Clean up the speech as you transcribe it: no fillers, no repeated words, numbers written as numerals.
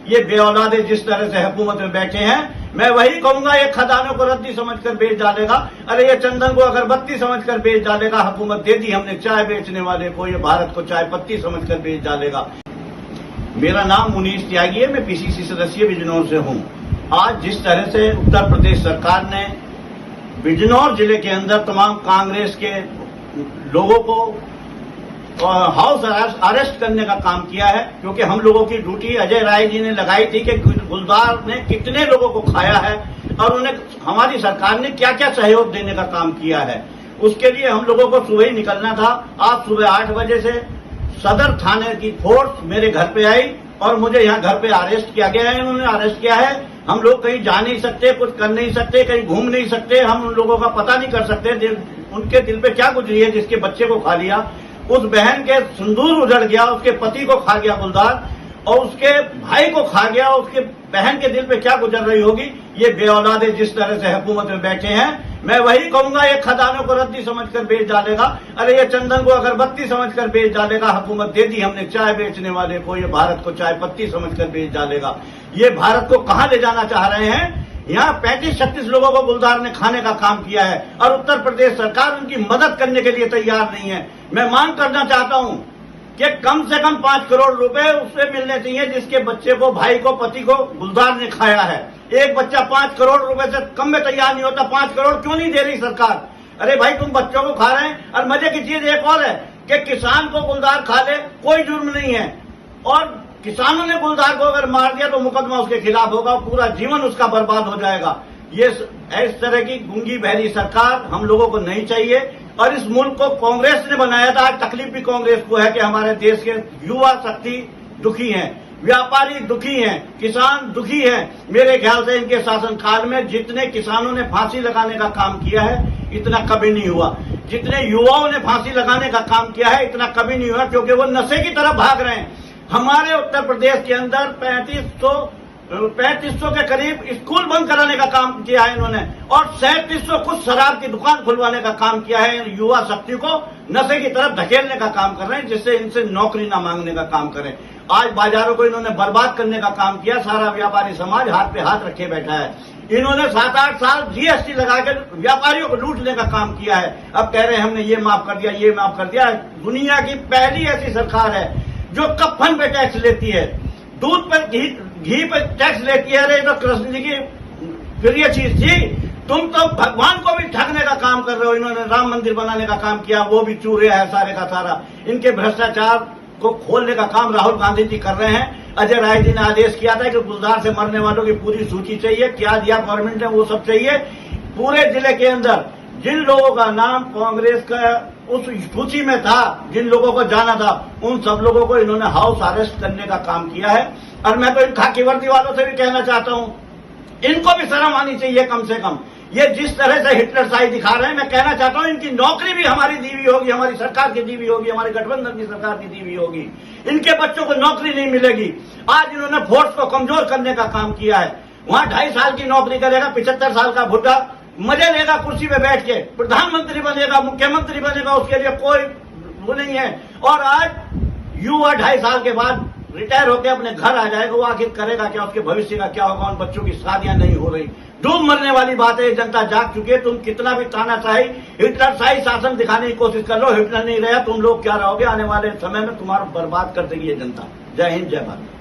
ये बेऔलादे जिस तरह से हुकूमत में बैठे हैं, मैं वही कहूंगा, ये खदानों को रद्दी समझकर बेच डालेगा। अरे ये चंदन को अगरबत्ती समझकर बेच डालेगा। हुकूमत दे दी हमने चाय बेचने वाले को, ये भारत को चाय पत्ती समझकर बेच डालेगा। मेरा नाम मुनीश त्यागी है, मैं पीसीसी सदस्य बिजनौर से हूं। आज जिस तरह से उत्तर प्रदेश सरकार ने बिजनौर जिले के अंदर तमाम कांग्रेस के लोगों को हाउस अरेस्ट करने का काम किया है, क्योंकि हम लोगों की ड्यूटी अजय राय जी ने लगाई थी कि गुलजार ने कितने लोगों को खाया है और उन्हें हमारी सरकार ने क्या क्या सहयोग देने का काम किया है। उसके लिए हम लोगों को सुबह ही निकलना था। आज सुबह 8 बजे से सदर थाने की फोर्स मेरे घर पे आई और मुझे यहाँ घर पे अरेस्ट किया गया है। इन्होंने अरेस्ट किया है। हम लोग कहीं जा नहीं सकते, कुछ कर नहीं सकते, कहीं घूम नहीं सकते, हम उन लोगों का पता नहीं कर सकते उनके दिल पे क्या गुजरी है जिसके बच्चे को खा लिया, उस बहन के सिंदूर उजड़ गया, उसके पति को खा गया गुलजार और उसके भाई को खा गया, उसके बहन के दिल पे क्या गुजर रही होगी। ये बेऔलादे जिस तरह से हुकूमत में बैठे हैं, मैं वही कहूंगा, ये खदानों को रद्दी समझकर बेच डालेगा। अरे ये चंदन को अगरबत्ती समझकर बेच डालेगा। हुकूमत दे दी हमने चाय बेचने वाले को, ये भारत को चाय पत्ती समझकर बेच डालेगा। ये भारत को कहां ले जाना चाह रहे हैं। यहाँ 35-36 लोगों को गुलजार ने खाने का काम किया है और उत्तर प्रदेश सरकार उनकी मदद करने के लिए तैयार नहीं है। मैं मांग करना चाहता हूं कि कम से कम 5 करोड़ रुपए उससे मिलने चाहिए जिसके बच्चे को, भाई को, पति को गुलजार ने खाया है। एक बच्चा 5 करोड़ रुपए से कम में तैयार नहीं होता। 5 करोड़ क्यों नहीं दे रही सरकार। अरे भाई तुम बच्चों को खा रहे हैं। और मजे की चीज एक और है कि किसान को गुलजार खा ले, कोई जुर्म नहीं है, और किसानों ने गुलजार को अगर मार दिया तो मुकदमा उसके खिलाफ होगा, पूरा जीवन उसका बर्बाद हो जाएगा। ये इस तरह की गूंगी बहरी सरकार हम लोगों को नहीं चाहिए। और इस मुल्क को कांग्रेस ने बनाया था। आज तकलीफ भी कांग्रेस को है कि हमारे देश के युवा शक्ति दुखी हैं, व्यापारी दुखी हैं, किसान दुखी हैं। मेरे ख्याल से इनके शासनकाल में जितने किसानों ने फांसी लगाने का काम किया है इतना कभी नहीं हुआ, जितने युवाओं ने फांसी लगाने का काम किया है इतना कभी नहीं हुआ, क्योंकि वो नशे की तरफ भाग रहे हैं। हमारे उत्तर प्रदेश के अंदर 3500 के करीब स्कूल बंद कराने का काम किया है इन्होंने, और 3700 कुछ शराब की दुकान खुलवाने का काम किया है। युवा शक्ति को नशे की तरफ धकेलने का काम कर रहे हैं, जिससे इनसे नौकरी ना मांगने का काम करें। आज बाजारों को इन्होंने बर्बाद करने का काम किया। सारा व्यापारी समाज हाथ पे हाथ रखे बैठा है। इन्होंने 7-8 साल जीएसटी लगाकर व्यापारियों को लूटने का काम किया है। अब कह रहे हैं हमने ये माफ कर दिया, ये माफ कर दिया। दुनिया की पहली ऐसी सरकार है जो कफन पे टैक्स लेती है, दूध पर घी पर टैक्स लेती है। अरे तो कृष्ण जी की प्रिय चीज थी। तुम तो भगवान को भी ठगने का काम कर रहे हो। इन्होंने राम मंदिर बनाने का काम किया, वो भी चूरे है सारे का सारा। इनके भ्रष्टाचार को खोलने का काम राहुल गांधी जी कर रहे हैं। अजय राय जी ने आदेश किया था कि गुलजार से मरने वालों की पूरी सूची चाहिए। क्या दिया गवर्नमेंट ने, वो सब चाहिए। पूरे जिले के अंदर जिन लोगों का नाम कांग्रेस का उस सूची में था, जिन लोगों को जाना था, उन सब लोगों को इन्होंने हाउस अरेस्ट करने का काम किया है। और मैं तो इन खाकी वर्दी वालों से भी कहना चाहता हूं, इनको भी शर्म आनी चाहिए कम से कम। ये जिस तरह से हिटलर शाही दिखा रहे हैं, मैं कहना चाहता हूं इनकी नौकरी भी हमारी दी हुई होगी, हमारी सरकार की दी हुई होगी, हमारी गठबंधन की सरकार की दी हुई होगी। इनके बच्चों को नौकरी नहीं मिलेगी। आज इन्होंने फोर्स को कमजोर करने का काम किया है। वहां 2.5 साल की नौकरी करेगा 75 साल का बुढ़ा, मजे लेगा कुर्सी पे बैठ के, प्रधानमंत्री बनेगा, मुख्यमंत्री बनेगा, उसके लिए कोई वो नहीं है। और आज युवा 2.5 साल के बाद रिटायर होकर अपने घर आ जाएगा, वो आखिर करेगा क्या, उसके भविष्य का क्या होगा। उन बच्चों की शादियां नहीं हो रही। डूब मरने वाली बात है। जनता जाग चुकी है। तुम कितना भी तानाशाही हिटलरशाही शासन दिखाने की कोशिश कर लो, हिटलर नहीं रहा, तुम लोग क्या रहोगे। आने वाले समय में तुम्हारा बर्बाद कर देगी ये जनता। जय हिंद, जय भारत।